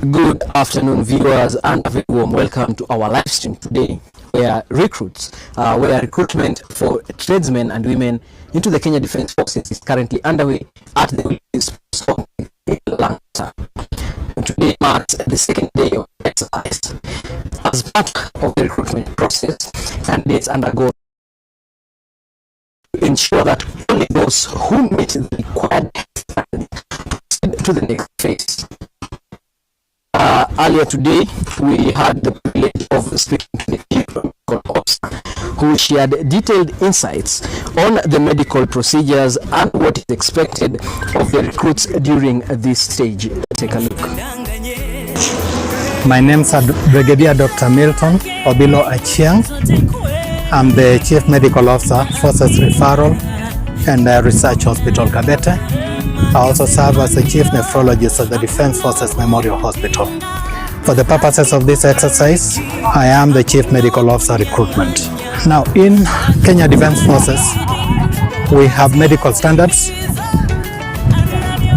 Good afternoon, viewers, and a very warm welcome to our live stream today, where recruitment for tradesmen and women into the Kenya Defence Forces is currently underway at the Sports in Lancaster. Today marks the second day of exercise. As part of the recruitment process, candidates undergo to ensure that only those who meet the required standard proceed to the next phase. Earlier today, we had the privilege of speaking to the chief medical officer, who shared detailed insights on the medical procedures and what is expected of the recruits during this stage. Take a look. My name is Brigadier Dr. Milton Obilo Achieng. I'm the Chief Medical Officer, Forces Referral and Research Hospital, Kabete. I also serve as the Chief Nephrologist at the Defence Forces Memorial Hospital. For the purposes of this exercise, I am the Chief Medical Officer Recruitment. Now, in Kenya Defence Forces, we have medical standards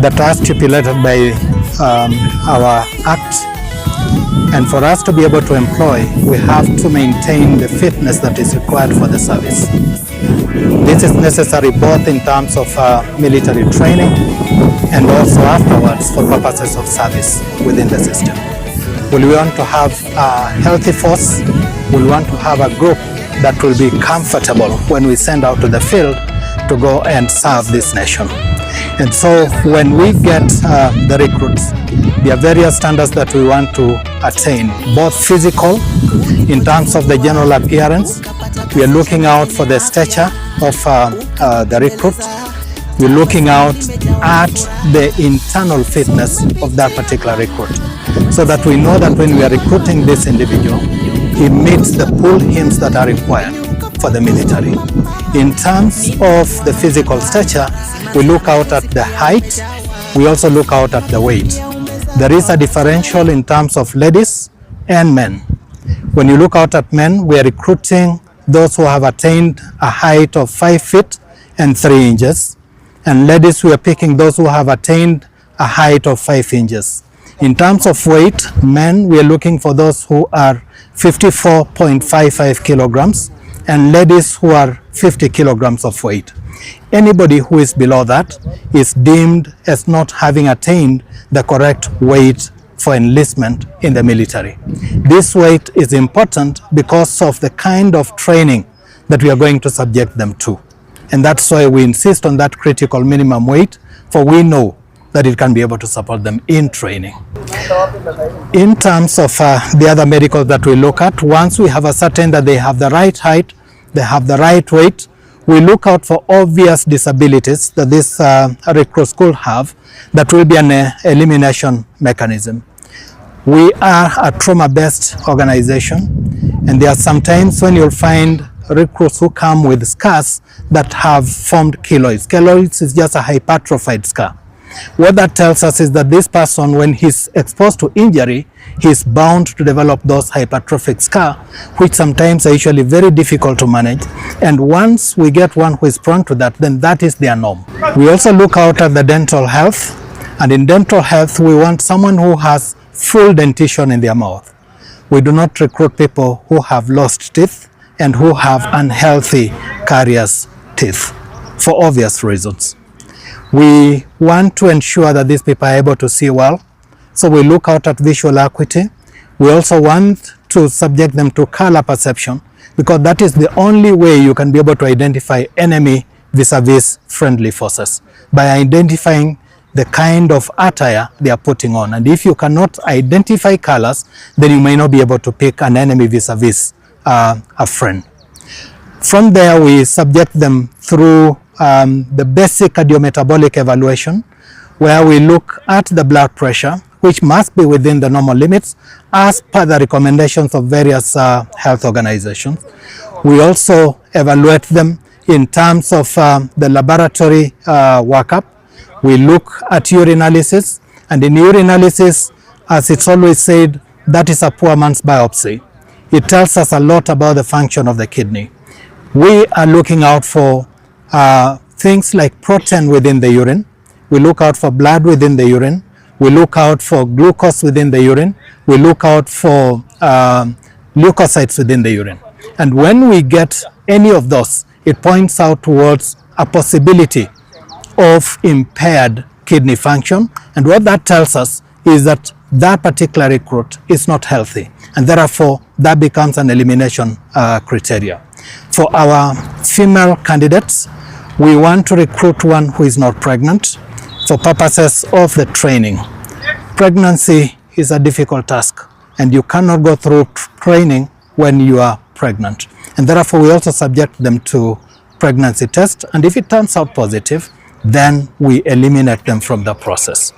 that are stipulated by our Act. And for us to be able to employ, we have to maintain the fitness that is required for the service. This is necessary both in terms of military training and also afterwards for purposes of service within the system. We want to have a healthy force. We want to have a group that will be comfortable when we send out to the field to go and serve this nation. And so when we get the recruits, there are various standards that we want to attain, both physical, in terms of the general appearance. We are looking out for the stature of the recruit. We're looking out at the internal fitness of that particular recruit, so that we know that when we are recruiting this individual, he meets the pull hymns that are required for the military. In terms of the physical stature, we look out at the height. We also look out at the weight. There is a differential in terms of ladies and men. When you look out at men, we are recruiting those who have attained a height of 5 feet and 3 inches. And ladies, we are picking those who have attained a height of 5 inches. In terms of weight, men, we are looking for those who are 54.55 kilograms, and ladies who are 50 kilograms of weight. Anybody who is below that is deemed as not having attained the correct weight for enlistment in the military. This weight is important because of the kind of training that we are going to subject them to. And that's why we insist on that critical minimum weight, for we know that it can be able to support them in training. In terms of the other medicals that we look at, once we have ascertained that they have the right height, they have the right weight, we look out for obvious disabilities that this recruits could have that will be an elimination mechanism. We are a trauma-based organization, and there are some times when you'll find recruits who come with scars that have formed keloids. Keloids is just a hypertrophied scar. What that tells us is that this person, when he's exposed to injury, he's bound to develop those hypertrophic scars, which sometimes are usually very difficult to manage. And once we get one who is prone to that, then that is their norm. We also look out at the dental health. And in dental health, we want someone who has full dentition in their mouth. We do not recruit people who have lost teeth and who have unhealthy caries teeth, for obvious reasons. We want to ensure that these people are able to see well, so we look out at visual acuity. We also want to subject them to color perception, because that is the only way you can be able to identify enemy vis-a-vis friendly forces, by identifying the kind of attire they are putting on. And if you cannot identify colors, then you may not be able to pick an enemy vis-a-vis a friend. From there, we subject them through the basic cardiometabolic evaluation, where we look at the blood pressure, which must be within the normal limits as per the recommendations of various health organizations. We also evaluate them in terms of the laboratory workup. We look at urinalysis, and in urinalysis, as it's always said, that is a poor man's biopsy. It tells us a lot about the function of the kidney. We are looking out for things like protein within the urine. We look out for blood within the urine. we look out for glucose within the urine, we look out for leukocytes within the urine. And when we get any of those, it points out towards a possibility of impaired kidney function. And what that tells us is that that particular recruit is not healthy. And therefore, that becomes an elimination criteria. For our female candidates, we want to recruit one who is not pregnant for purposes of the training. Pregnancy is a difficult task, and you cannot go through training when you are pregnant. And therefore, we also subject them to pregnancy test. And if it turns out positive, then we eliminate them from the process.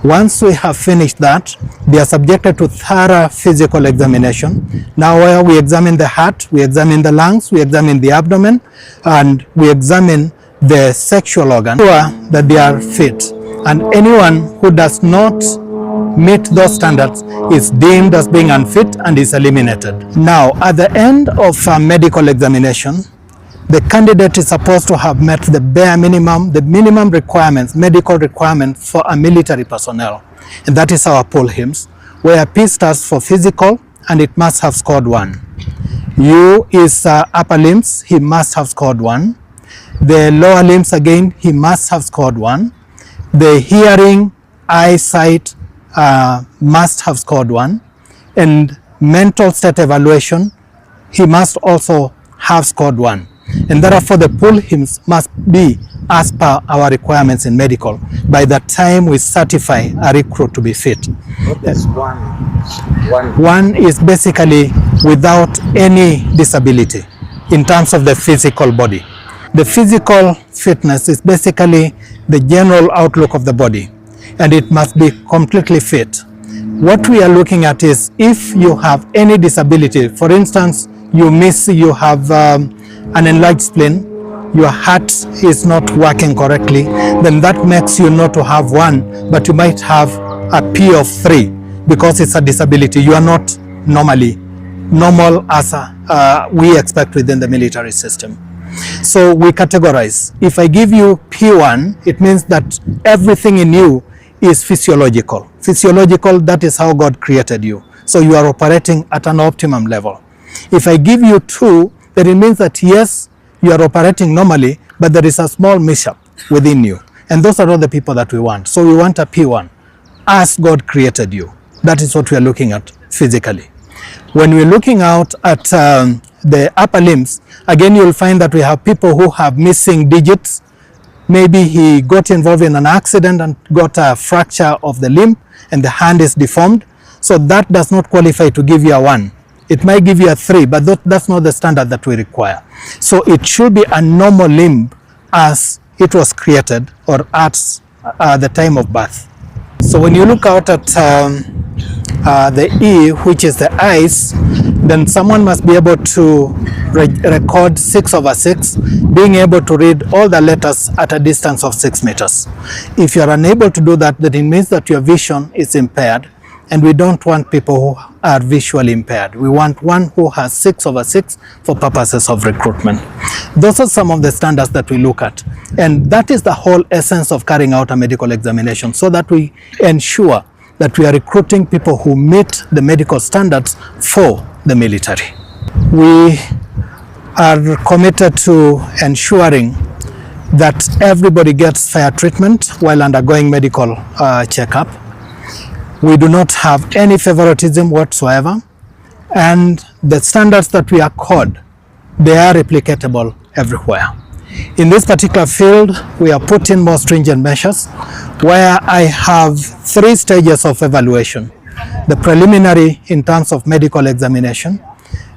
Once we have finished that, they are subjected to thorough physical examination. Now, where we examine the heart, we examine the lungs, we examine the abdomen, and we examine the sexual organ, sure that they are fit. And anyone who does not meet those standards is deemed as being unfit and is eliminated. Now, at the end of a medical examination, the candidate is supposed to have met the bare minimum, the minimum requirements, medical requirements for a military personnel. And that is our pull hymns, where P stands for physical, and it must have scored 1. U is upper limbs, he must have scored 1. The lower limbs, again, he must have scored 1. The hearing, eyesight must have scored 1. And mental state evaluation, he must also have scored 1. And therefore, the pull hymns must be as per our requirements in medical by the time we certify a recruit to be fit. What is one? One is basically without any disability in terms of the physical body. The physical fitness is basically the general outlook of the body, and it must be completely fit. What we are looking at is if you have any disability, for instance, you have an enlarged spleen, your heart is not working correctly, then that makes you not to have 1, but you might have a P of 3 because it's a disability. You are not normal as we expect within the military system. So we categorize. If I give you P1, it means that everything in you is physiological. Physiological, that is how God created you. So you are operating at an optimum level. If I give you 2, then it means that yes, you are operating normally, but there is a small mishap within you. And those are not the people that we want. So we want a P1 as God created you. That is what we are looking at physically. When we're looking out at the upper limbs, again, you'll find that we have people who have missing digits. Maybe he got involved in an accident and got a fracture of the limb and the hand is deformed. So that does not qualify to give you a 1. It might give you a 3, but that's not the standard that we require. So it should be a normal limb as it was created or at the time of birth. So when you look out at the E, which is the eyes, then someone must be able to record 6/6, being able to read all the letters at a distance of 6 meters. If you are unable to do that, then it means that your vision is impaired, and we don't want people who are visually impaired. We want one who has 6/6 for purposes of recruitment. Those are some of the standards that we look at, and that is the whole essence of carrying out a medical examination, so that we ensure that we are recruiting people who meet the medical standards for the military. We are committed to ensuring that everybody gets fair treatment while undergoing medical checkup. We do not have any favoritism whatsoever, and the standards that we accord, they are replicatable everywhere. In this particular field, we are putting more stringent measures where I have 3 stages of evaluation. The preliminary in terms of medical examination,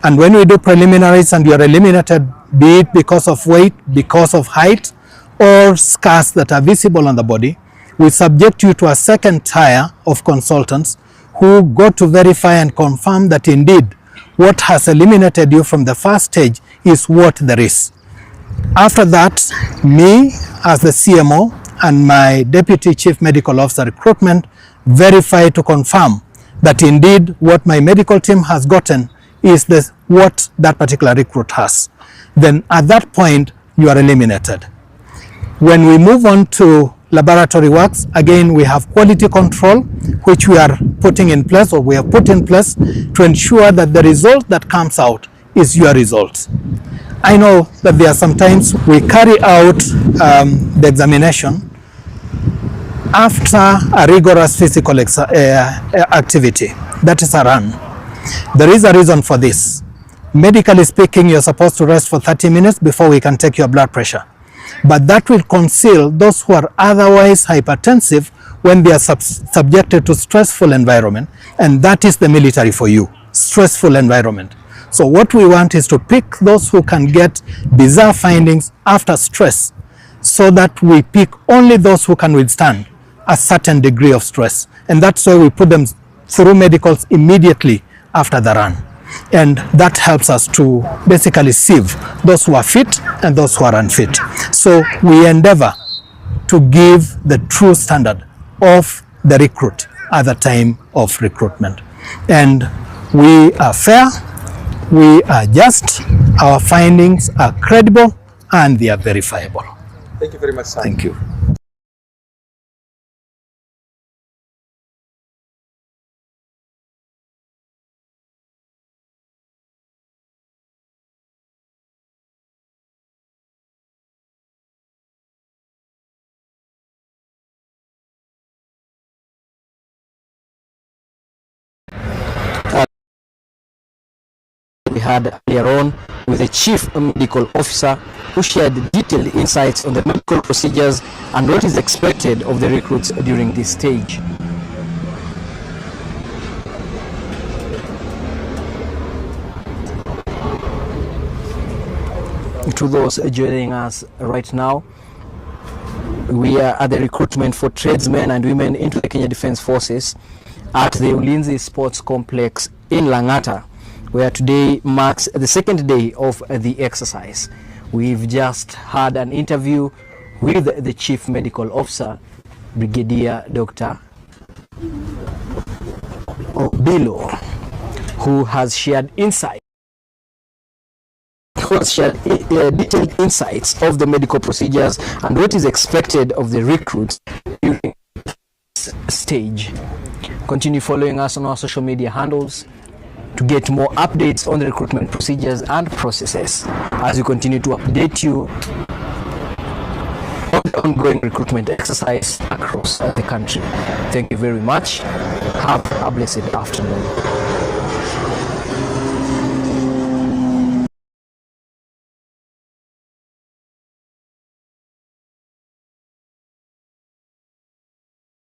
and when we do preliminaries and you are eliminated, be it because of weight, because of height, or scars that are visible on the body, we subject you to a second tier of consultants who go to verify and confirm that indeed what has eliminated you from the first stage is what there is. After that, me as the CMO and my Deputy Chief Medical Officer Recruitment verify to confirm that indeed what my medical team has gotten is what that particular recruit has. Then at that point, you are eliminated. When we move on to laboratory works. Again, we have quality control, which we are putting in place, or we have put in place, to ensure that the result that comes out is your result. I know that there are sometimes we carry out the examination after a rigorous physical activity, that is a run. There is a reason for this. Medically speaking, you're supposed to rest for 30 minutes before we can take your blood pressure. But that will conceal those who are otherwise hypertensive when they are subjected to stressful environment, and that is the military for you, stressful environment. So what we want is to pick those who can get bizarre findings after stress, so that we pick only those who can withstand a certain degree of stress. And that's why we put them through medicals immediately after the run. And that helps us to basically sieve those who are fit and those who are unfit. So we endeavor to give the true standard of the recruit at the time of recruitment. And we are fair, we are just, our findings are credible, and they are verifiable. Thank you very much, sir. Thank you. We had earlier on with the Chief Medical Officer, who shared detailed insights on the medical procedures and what is expected of the recruits during this stage. To those joining us right now, we are at the recruitment for tradesmen and women into the Kenya Defence Forces at the Ulinzi Sports Complex in Lang'ata, where today marks the second day of the exercise. We've just had an interview with the Chief Medical Officer, Brigadier Dr. Obilo, who has shared detailed insights of the medical procedures and what is expected of the recruits during this stage. Continue following us on our social media handles to get more updates on the recruitment procedures and processes as we continue to update you on the ongoing recruitment exercise across the country. Thank you very much. Have a blessed afternoon.